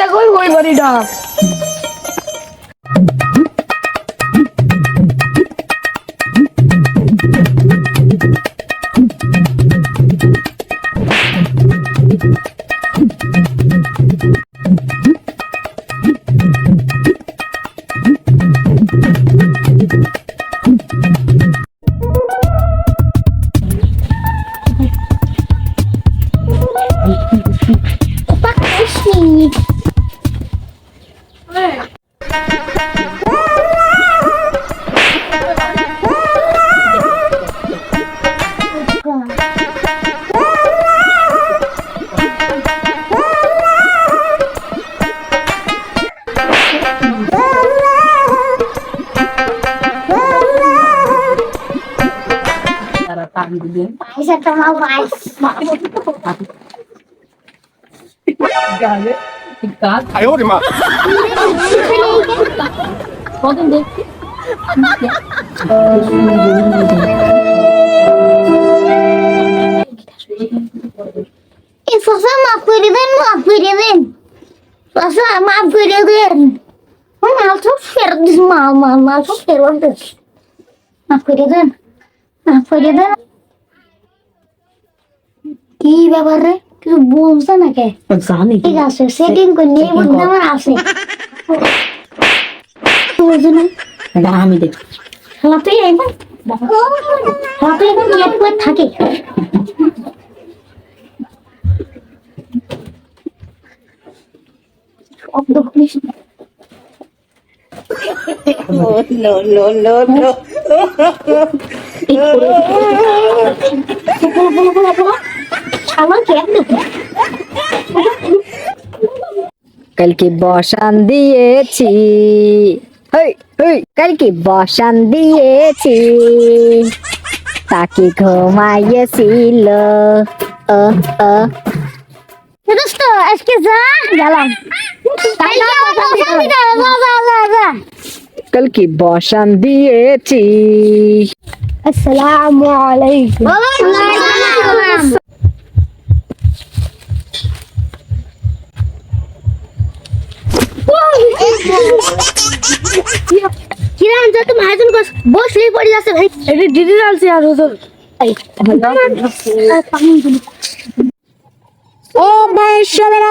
প্রতিষ্ঠা করবো ওই বাড়িটা।哎呦我的妈！ চাচা মাফ করে দেন, মাফ করে দেন, চাচা মাফ করে দেন। মাল সব ফেরত দিস, মাল সব ফেরত দিস, মাফ করে দেন, মাফ করে দেন। কি ব্যাপার রে, কিছু বলছে না কে? ঠিক আছে, সেটিং করে নিয়ে বলতে আমার আছে। বলছে না আমি দেখ খেলাতেই এখন খেলাতেই এখন এক করে থাকে। শব্দ করিস না। আমার কেন কালকে বসান দিয়েছি, কালকে বসান দিয়েছি, তাকে ঘুমাইয়েছিল। দোস্ত আজকে যা গেলাম, কালকে বসান দিয়েছি। আসসালামু আলাইকুম। কিরাম যত মহাজন বসলেই পড়ে যাচ্ছে ভাই। এটা ডিজিটাল চেয়ার হুজুর। ও ভাই সবেরা,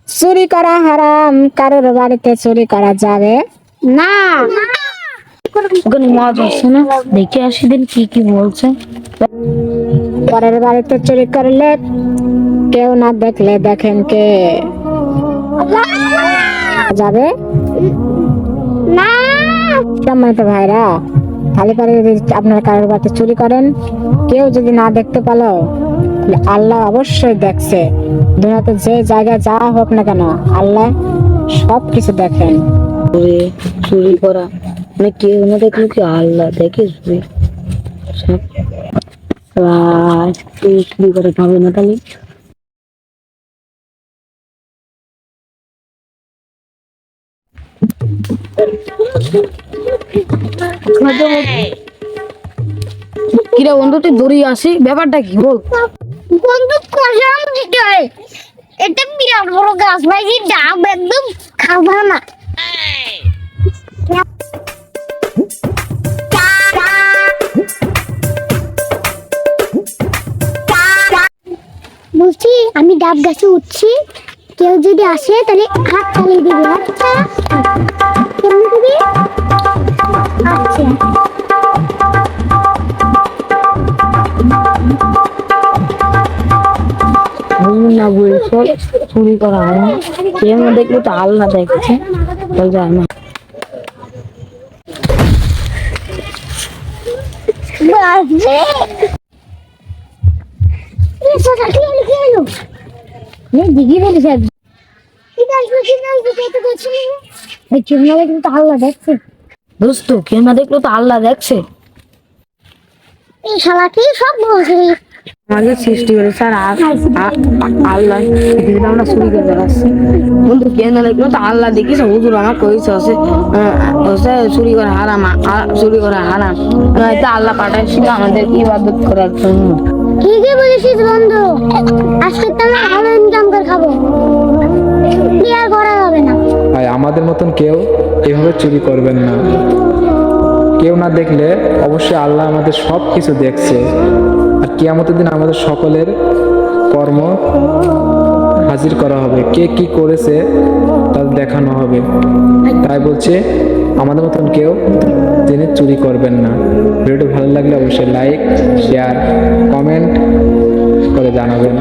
চুরি করা হারাম, কারোর বাড়িতে চুরি করা যাবে না। ওখানে মজ হচ্ছে না, দেখে আসি দিন কি কি বলছে। পরের বাড়িতে চুরি করলে কেউ না দেখলে দেখেন কে যাবে না সম্মানিত ভাইরা, খালি করে যদি আপনার কারোর বাড়িতে চুরি করেন, কেউ যদি না দেখতে পেলো, আল্লাহ অবশ্যই দেখছে। দুনিয়াতে যে জায়গায় যাওয়া হোক না কেন, আল্লাহ সব কিছু দেখেন। চুরি করা মানে কেউ না দেখলে কি আল্লাহ দেখে? চুরি করে খাবে না তাহলে? কিরে বন্ধু, তুই দৌড়িয়ে আসি, ব্যাপারটা কি বল? বন্ধু কষাম দিতে হয়, এটা বিরাট বড় গাছ ভাই, যে ডাব একদম খাবা না। বলছি আমি ডাব গাছে উঠছি, কেউ যদি আসে তাহলে হাত চালিয়ে দিবি। আচ্ছা কেমন দিবি? আচ্ছা না বলছো চুরি করা হয় না, কেউ না দেখলে তো আল্লাহ দেখছে, বল যায় না। বাজে এটা কি লিখে এলো? দিদি বলেছে ঠিক আছে, ঠিক আছে, কত করছিস? এই কেমন কিন্তু আল্লাহ দেখছে। দোস্ত কেউ না দেখলো তো আল্লাহ দেখছে। এই শালা কি সব বলছে? আমাদের সৃষ্টি করে স্যার আল্লাহ দিদিটা আমরা চুরি করে বেড়াচ্ছি। বন্ধু কেউ না দেখলো তো আল্লাহ দেখিস, হুজুর আমার কইছে চুরি করা হারাম, চুরি করা হারাম। নয়তো আল্লাহ পাঠাইছিল আমাদের ইবাদত করার জন্য। ঠিকই বলেছিস বন্ধু, আজকে তো আমরা ভালো ইনকাম করে খাবো। দিয়ে আর করা যাবে না। তাই আমাদের মতন কেউ এভাবে চুরি করবেন না। কেউ না দেখলে অবশ্যই আল্লাহ আমাদের সব কিছু দেখছে, আর কিয়ামতের দিন আমাদের সকলের কর্ম হাজির করা হবে, কে কি করেছে তাদের দেখানো হবে। তাই বলছে আমাদের মতন কেউ তিনি চুরি করবেন না। ভিডিওটি ভালো লাগলে অবশ্যই লাইক, শেয়ার, কমেন্ট করে জানাবেন।